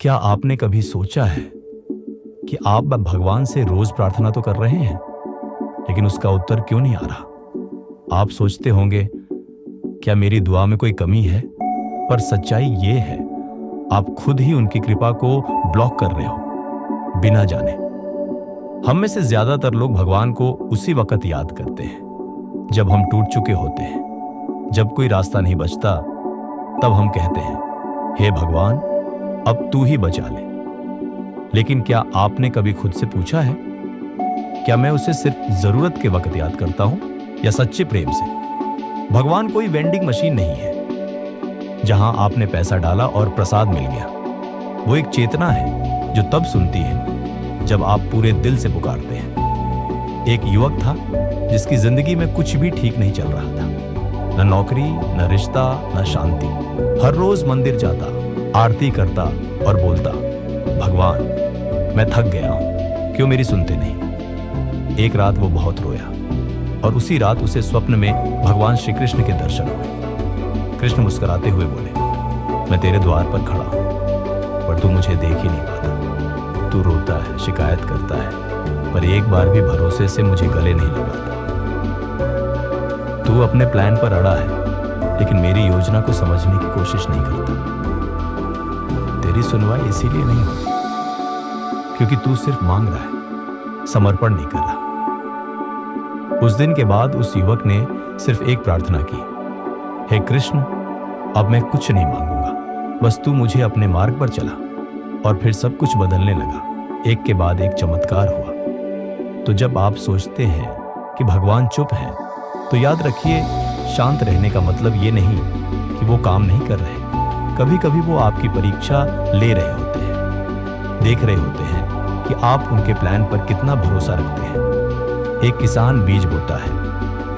क्या आपने कभी सोचा है कि आप भगवान से रोज प्रार्थना तो कर रहे हैं, लेकिन उसका उत्तर क्यों नहीं आ रहा? आप सोचते होंगे, क्या मेरी दुआ में कोई कमी है? पर सच्चाई ये है, आप खुद ही उनकी कृपा को ब्लॉक कर रहे हो बिना जाने। हम में से ज्यादातर लोग भगवान को उसी वक्त याद करते हैं जब हम टूट चुके होते हैं। जब कोई रास्ता नहीं बचता, तब हम कहते हैं, हे भगवान, अब तू ही बचा ले। लेकिन क्या आपने कभी खुद से पूछा है, क्या मैं उसे सिर्फ जरूरत के वक्त याद करता हूं या सच्चे प्रेम से? भगवान कोई वेंडिंग मशीन नहीं है जहां आपने पैसा डाला और प्रसाद मिल गया। वो एक चेतना है जो तब सुनती है जब आप पूरे दिल से पुकारते हैं। एक युवक था जिसकी जिंदगी में कुछ भी ठीक नहीं चल रहा था, न नौकरी, न रिश्ता, न शांति। हर रोज मंदिर जाता, आरती करता और बोलता, भगवान मैं थक गया हूं, क्यों मेरी सुनते नहीं? एक रात वो बहुत रोया और उसी रात उसे स्वप्न में भगवान श्री कृष्ण के दर्शन हुए। कृष्ण मुस्कुराते हुए बोले, मैं तेरे द्वार पर खड़ा हूं, पर तू मुझे देख ही नहीं पाता। तू रोता है, शिकायत करता है, पर एक बार भी भरोसे से मुझे गले नहीं लगाता। तू अपने प्लान पर अड़ा है, लेकिन मेरी योजना को समझने की कोशिश नहीं करता। तेरी सुनवाई इसीलिए नहीं हो क्योंकि तू सिर्फ मांग रहा है, समर्पण नहीं कर रहा। उस दिन के बाद उस युवक ने सिर्फ एक प्रार्थना की, हे कृष्ण, अब मैं कुछ नहीं मांगूंगा, बस तू मुझे अपने मार्ग पर चला। और फिर सब कुछ बदलने लगा। एक के बाद एक चमत्कार हुआ। तो जब आप सोचते हैं कि भगवान चुप है, तो याद रखिए, शांत रहने का मतलब ये नहीं कि वो काम नहीं कर रहे। कभी कभी वो आपकी परीक्षा ले रहे होते हैं, देख रहे होते हैं कि आप उनके प्लान पर कितना भरोसा रखते हैं। एक किसान बीज बोता है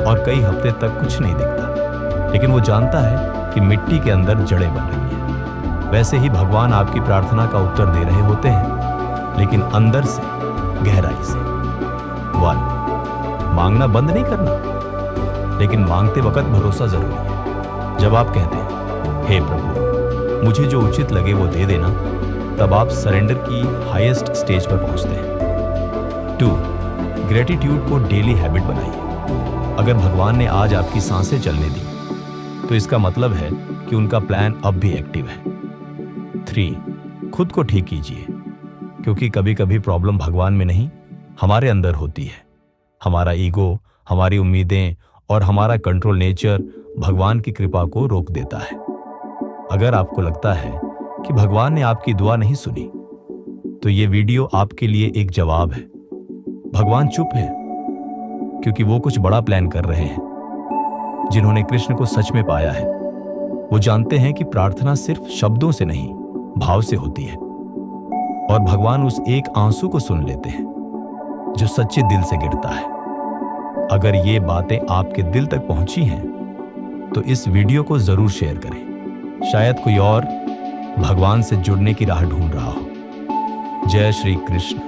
और कई हफ्ते तक कुछ नहीं दिखता, लेकिन वो जानता है कि मिट्टी के अंदर जड़ें बन रही हैं। वैसे ही भगवान आपकी प्रार्थना का उत्तर दे रहे होते हैं, लेकिन अंदर से, गहराई से। 1, मांगना बंद नहीं करना, लेकिन मांगते वक्त भरोसा जरूरी है। जब आप कहते हैं, हे प्रभु, मुझे जो उचित लगे वो दे देना, तब आप सरेंडर की हाईएस्ट स्टेज पर पहुंचते हैं। 2, ग्रेटिट्यूड को डेली हैबिट बनाइए। अगर भगवान ने आज आपकी सांसें चलने दी, तो इसका मतलब है कि उनका प्लान अब भी एक्टिव है। 3, खुद को ठीक कीजिए, क्योंकि कभी कभी प्रॉब्लम भगवान में नहीं, हमारे अंदर होती है। हमारा ईगो, हमारी उम्मीदें और हमारा कंट्रोल नेचर भगवान की कृपा को रोक देता है। अगर आपको लगता है कि भगवान ने आपकी दुआ नहीं सुनी, तो ये वीडियो आपके लिए एक जवाब है। भगवान चुप है क्योंकि वो कुछ बड़ा प्लान कर रहे हैं। जिन्होंने कृष्ण को सच में पाया है, वो जानते हैं कि प्रार्थना सिर्फ शब्दों से नहीं, भाव से होती है। और भगवान उस एक आंसू को सुन लेते हैं जो सच्चे दिल से गिरता है। अगर ये बातें आपके दिल तक पहुंची हैं, तो इस वीडियो को जरूर शेयर करें। शायद कोई और भगवान से जुड़ने की राह ढूंढ रहा हो। जय श्री कृष्ण।